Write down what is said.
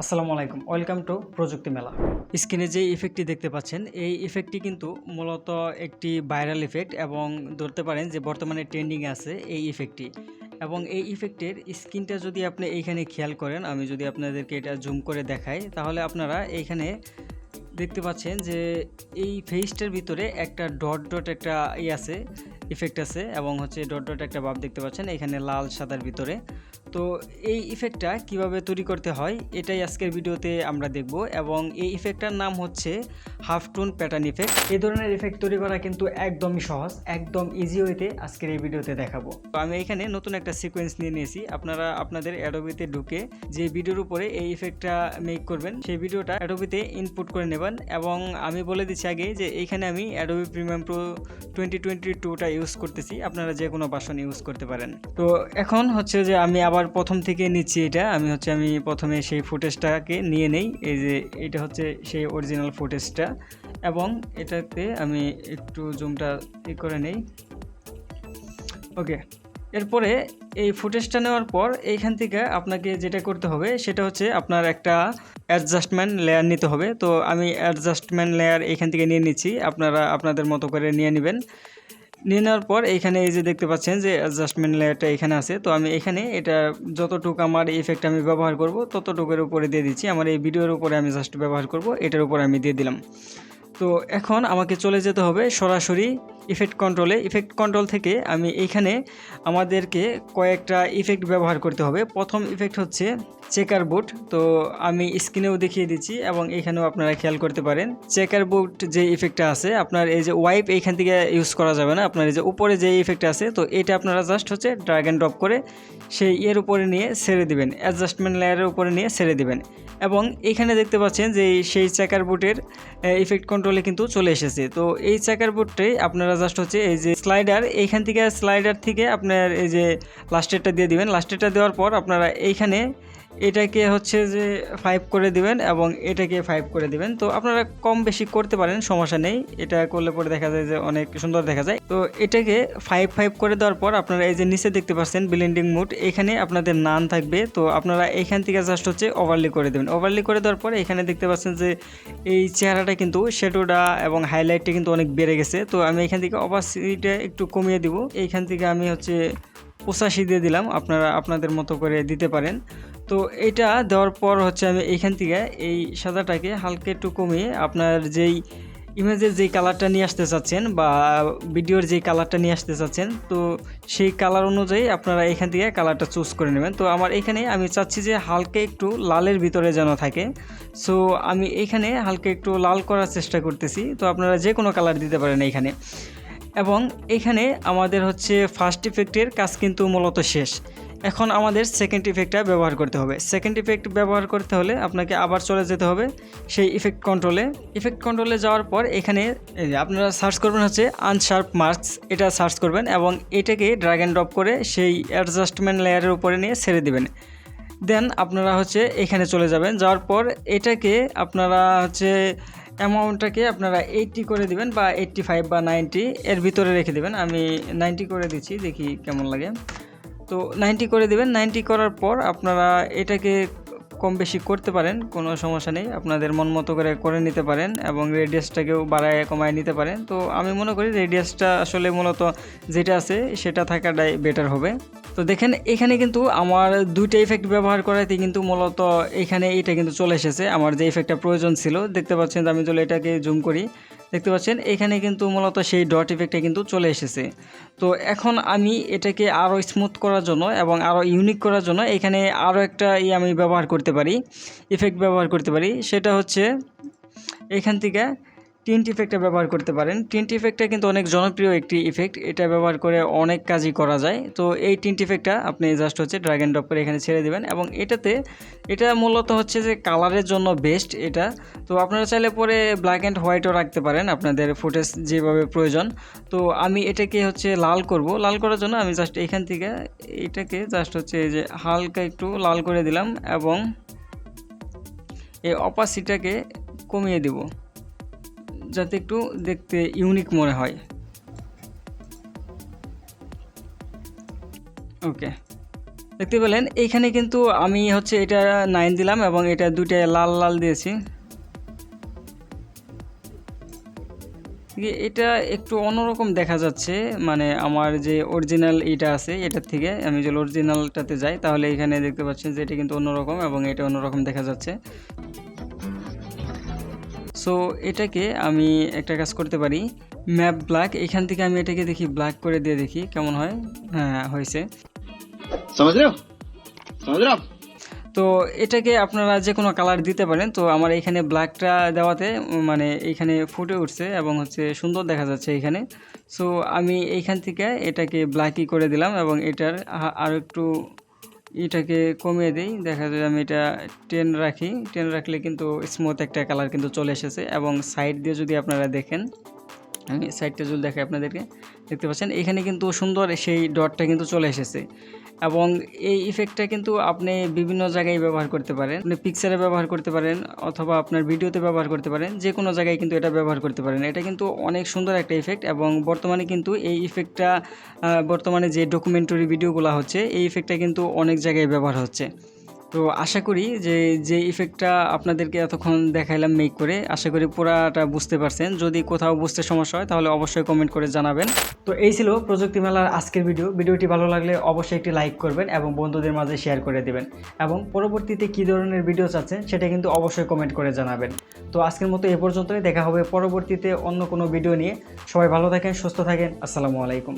আসসালামু আলাইকুম, welcome to প্রযুক্তি মেলা। স্ক্রিনে যে ইফেক্টটি দেখতে পাচ্ছেন, এই ইফেক্টটি কিন্তু মূলত একটি ভাইরাল ইফেক্ট এবং ধরতে পারেন যে বর্তমানে ট্রেন্ডিংয়ে আছে এই ইফেক্টটি। এবং এই ইফেক্টের স্ক্রিনটা যদি আপনি এইখানে খেয়াল করেন, আমি যদি আপনাদেরকে এটা জুম করে দেখাই, তাহলে আপনারা এইখানে দেখতে পাচ্ছেন যে এই ফেসটার ভিতরে একটা ডট ডট একটা আছে, ইফেক্ট আছে, এবং হচ্ছে ডট ডট একটা ভাব দেখতে পাচ্ছেন এখানে লাল সাদার ভিতরে। তো এই ইফেক্টটা কিভাবে তৈরি করতে হয় এটাই আজকের ভিডিওতে আমরা দেখব, এবং এই ইফেক্টটার নাম হচ্ছে হাফ টোন প্যাটার্ন ইফেক্ট। এই ধরনের ইফেক্ট তৈরি করা কিন্তু একদমই সহজ, একদম ইজি ওয়েতে আজকের এই ভিডিওতে দেখাবো। তো আমি এখানে নতুন একটা সিকোয়েন্স নিয়ে নিয়েছি। আপনারা আপনাদের অ্যাডোবিতে ঢুকে যে ভিডিওর উপরে এই ইফেক্টটা মেক করবেন সেই ভিডিওটা অ্যাডোবিতে ইনপুট করে নেবেন। এবং আমি বলে দিচ্ছি আগে যে এইখানে আমি অ্যাডোবি প্রিমিয়াম প্রো 2022টা ইউজ করতেছি, আপনারা যে কোনো ভার্সন ইউজ করতে পারেন। তো এখন হচ্ছে যে আমি আবার প্রথম থেকে নিচ্ছি এটা, আমি প্রথমে সেই ফুটেজটাকে নিয়ে নেই। এই যে এটা হচ্ছে সেই অরিজিনাল ফুটেজটা, এবং এটাতে আমি একটু জুমটা করে নেই। ওকে, এরপরে এই ফুটেজটা নেওয়ার পর এইখান থেকে আপনাকে যেটা করতে হবে সেটা হচ্ছে আপনার একটা অ্যাডজাস্টমেন্ট লেয়ার নিতে হবে। তো আমি অ্যাডজাস্টমেন্ট লেয়ার এইখান থেকে নিয়ে নিচ্ছি, আপনারা আপনাদের মতো করে নিয়ে নেবেন। নিয়ে নেওয়ার পর এইখানে এই যে দেখতে পাচ্ছেন যে অ্যাডজাস্টমেন্ট লেয়ারটা এখানে আছে। তো আমি এখানে এটা যতটুকু আমার ইফেক্ট আমি ব্যবহার করব ততটুকুর উপরে দিয়ে দিচ্ছি। আমার এই ভিডিওর উপরে আমি জাস্ট ব্যবহার করব, এটার উপরে আমি দিয়ে দিলাম। তো এখন আমাকে চলে যেতে হবে সরাসরি ইফেক্ট কন্ট্রোলে। ইফেক্ট কন্ট্রোল থেকে আমি এইখানে আমাদেরকে কয়েকটা ইফেক্ট ব্যবহার করতে হবে। প্রথম ইফেক্ট হচ্ছে চেকার বুট। তো আমি স্ক্রিনেও দেখিয়ে দিচ্ছি এবং এইখানেও আপনারা খেয়াল করতে পারেন। চেকার বুট যে ইফেক্টটা আছে, আপনার এই যে ওয়াইপ এইখান থেকে ইউজ করা যাবে না, আপনার এই যে উপরে যে ইফেক্ট আছে, তো এটা আপনারা জাস্ট হচ্ছে ড্র্যাগ অ্যান্ড ড্রপ করে সেই এর উপরে নিয়ে ছেড়ে দিবেন, অ্যাডজাস্টমেন্ট লেয়ারের উপরে নিয়ে ছেড়ে দিবেন। এবং এইখানে দেখতে পাচ্ছেন যে সেই চেকার বুটের ইফেক্ট কন্ট্রোলে কিন্তু চলে এসেছে। তো এই চেকার বোর্ডটাই আপনারা জাস্ট হচ্ছে এই যে স্লাইডার, এইখান থেকে স্লাইডার থেকে আপনার এই যে লাস্টেরটা দিয়ে দিবেন। লাস্টেরটা দেওয়ার পর আপনারা এইখানে এটাকে হচ্ছে যে 5 করে দিবেন এবং এটাকে 5 করে দিবেন। তো আপনারা কম বেশি করতে পারেন, সমস্যা নেই। এটা করলে পরে দেখা যায় যে অনেক সুন্দর দেখা যায়। তো এটাকে 5 করে দেওয়ার পর আপনারা এই যে নিচে দেখতে পাচ্ছেন ব্লেন্ডিং মোড, এখানে আপনাদের নান থাকবে। তো আপনারা এইখান থেকে জাস্ট হচ্ছে ওভারলি করে দেবেন। ওভারলি করে দেওয়ার পর এখানে দেখতে পাচ্ছেন যে এই চেহারাটা কিন্তু শ্যাডোটা এবং হাইলাইটটা কিন্তু অনেক বেড়ে গেছে। তো আমি এখান থেকে অপাসিটিটা একটু কমিয়ে দিব। এইখান থেকে আমি হচ্ছে 85 দিয়ে দিলাম, আপনারা আপনাদের মতো করে দিতে পারেন। তো এটা দেওয়ার পর হচ্ছে আমি এইখান থেকে এই সাদাটাকে হালকা একটু কমিয়ে আপনার যেই ইমেজের যেই কালারটা নিয়ে আসতে চাচ্ছেন বা ভিডিওর যেই কালারটা নিয়ে আসতে চাচ্ছেন, তো সেই কালার অনুযায়ী আপনারা এখান থেকে কালারটা চুজ করে নেবেন। তো আমার এখানে আমি চাচ্ছি যে হালকা একটু লালের ভিতরে যেন থাকে। সো আমি এখানে হালকা একটু লাল করার চেষ্টা করতেছি। তো আপনারা যে কোনো কালার দিতে পারেন এইখানে। এবং এখানে আমাদের হচ্ছে ফার্স্ট ইফেক্টের কাজ কিন্তু মূলত শেষ। এখন আমাদের সেকেন্ড ইফেক্টটা ব্যবহার করতে হবে। সেকেন্ড ইফেক্ট ব্যবহার করতে হলে আপনাকে আবার চলে যেতে হবে সেই ইফেক্ট কন্ট্রোলে। ইফেক্ট কন্ট্রোলে যাওয়ার পর এখানে আপনারা সার্চ করবেন হচ্ছে আনশার্প মার্কস, এটা সার্চ করবেন এবং এটাকে ড্র্যাগ অ্যান্ড ড্রপ করে সেই অ্যাডজাস্টমেন্ট লেয়ারের উপরে নিয়ে ছেড়ে দিবেন। দেন আপনারা হচ্ছে এখানে চলে যাবেন। যাওয়ার পর এটাকে আপনারা হচ্ছে অ্যামাউন্টটাকে আপনারা 80 করে দিবেন বা 85 বা 90 এর ভিতরে রেখে দেবেন। আমি 90 করে দিচ্ছি, দেখি কেমন লাগে। তো 90 করে দিবেন। 90 করার পর আপনারা এটাকে কম বেশি করতে পারেন, কোনো সমস্যা নেই, আপনাদের মন মতো করে নিতে পারেন এবং রেডিয়াসটাকেও বাড়ায় কমায় নিতে পারেন। তো আমি মনে করি রেডিয়াসটা আসলে মূলত যেটা আছে সেটা থাকাটাই বেটার হবে। তো দেখেন এখানে কিন্তু আমার দুইটা ইফেক্ট ব্যবহার করাতে কিন্তু মূলত এখানে এটা কিন্তু চলে এসেছে আমার যে ইফেক্টটা প্রয়োজন ছিল। দেখতে পাচ্ছেন আমি যদি এটাকে জুম করি, দেখতে পাচ্ছেন এখানে কিন্তু মূলত সেই ডট ইফেক্টটা কিন্তু চলে এসেছে। তো এখন আমি এটাকে আরও স্মুথ করার জন্য এবং আরও ইউনিক করার জন্য এখানে আরও একটা আমি ব্যবহার করতে পারি, ইফেক্ট ব্যবহার করতে পারি। সেটা হচ্ছে এখান থেকে টিন্ট ইফেক্টটা ব্যবহার করতে পারেন। টিন্ট ইফেক্টটা কিন্তু অনেক জনপ্রিয় একটি ইফেক্ট, এটা ব্যবহার করে অনেক কাজই করা যায়। তো এই টিন্ট ইফেক্টটা আপনি জাস্ট হচ্ছে ড্র্যাগ অ্যান্ড ড্রপ করে এখানে ছেড়ে দেবেন এবং এটা মূলত হচ্ছে যে কালারের জন্য বেস্ট এটা। তো আপনারা চাইলে পরে ব্ল্যাক অ্যান্ড হোয়াইটও রাখতে পারেন, আপনাদের ফুটেজ যেভাবে প্রয়োজন। তো আমি এটাকে হচ্ছে লাল করব। লাল করার জন্য আমি জাস্ট এখান থেকে এটাকে জাস্ট হচ্ছে এই যে হালকা একটু লাল করে দিলাম এবং এই অপাসিটিটাকে কমিয়ে দেব যাতে একটু দেখতে ইউনিক মনে হয়। ওকে, দেখতে পেলেন এইখানে কিন্তু আমি হচ্ছে এটা 9 দিলাম এবং এটা দুইটা লাল লাল দিয়েছি। এটা একটু অন্যরকম দেখা যাচ্ছে, মানে আমার যে অরিজিনাল এইটা আছে এটার থেকে আমি যদি অরিজিনালটাতে যাই তাহলে এখানে দেখতে পাচ্ছেন যে এটা কিন্তু অন্যরকম এবং এটা অন্যরকম দেখা যাচ্ছে। সো এটাকে আমি একটা কাজ করতে পারি, ম্যাপ ব্ল্যাক, এখান থেকে আমি এটাকে দেখি ব্ল্যাক করে দিয়ে দেখি কেমন হয়। হ্যাঁ, হয়েছে। তো এটাকে আপনারা যে কোনো কালার দিতে পারেন। তো আমার এখানে ব্ল্যাকটা দেওয়াতে মানে এইখানে ফুটে উঠছে এবং হচ্ছে সুন্দর দেখা যাচ্ছে এখানে। সো আমি এইখান থেকে এটাকে ব্ল্যাকই করে দিলাম এবং এটার আরও একটু এটাকে কমিয়ে দিই। দেখা যায় আমি এটা 10 রাখি, 10 রাখলে কিন্তু স্মুথ একটা কালার কিন্তু চলে এসেছে। এবং সাইড দিয়ে যদি আপনারা দেখেন, আমি সাইডটা যদি দেখাই আপনাদেরকে, দেখতে পাচ্ছেন এখানে কিন্তু সুন্দর সেই ডটটা কিন্তু চলে এসেছে। এবং এই ইফেক্টটা কিন্তু আপনি বিভিন্ন জায়গায় ব্যবহার করতে পারেন, আপনি পিকচারে ব্যবহার করতে পারেন অথবা আপনার ভিডিওতে ব্যবহার করতে পারেন, যে কোনো জায়গায় কিন্তু এটা ব্যবহার করতে পারেন। এটা কিন্তু অনেক সুন্দর একটা ইফেক্ট এবং বর্তমানে কিন্তু এই ইফেক্টটা বর্তমানে যে ডকুমেন্টারি ভিডিওগুলো হচ্ছে এই ইফেক্টটা কিন্তু অনেক জায়গায় ব্যবহার হচ্ছে। তো আশা করি যে ইফেক্টটা আপনাদেরকে এতক্ষণ দেখাইলাম মেক করে, আশা করি পুরাটা বুঝতে পারছেন। যদি কোথাও বুঝতে সমস্যা হয় তাহলে অবশ্যই কমেন্ট করে জানাবেন। তো এই ছিল প্রযুক্তি মেলার আজকের ভিডিওটি ভালো লাগলে অবশ্যই একটি লাইক করবেন এবং বন্ধুদের মাঝে শেয়ার করে দেবেন এবং পরবর্তীতে কী ধরনের ভিডিও চাচ্ছেন সেটা কিন্তু অবশ্যই কমেন্ট করে জানাবেন। তো আজকের মতো এ পর্যন্তই, দেখা হবে পরবর্তীতে অন্য কোনো ভিডিও নিয়ে। সবাই ভালো থাকেন, সুস্থ থাকেন, আসসালামু আলাইকুম।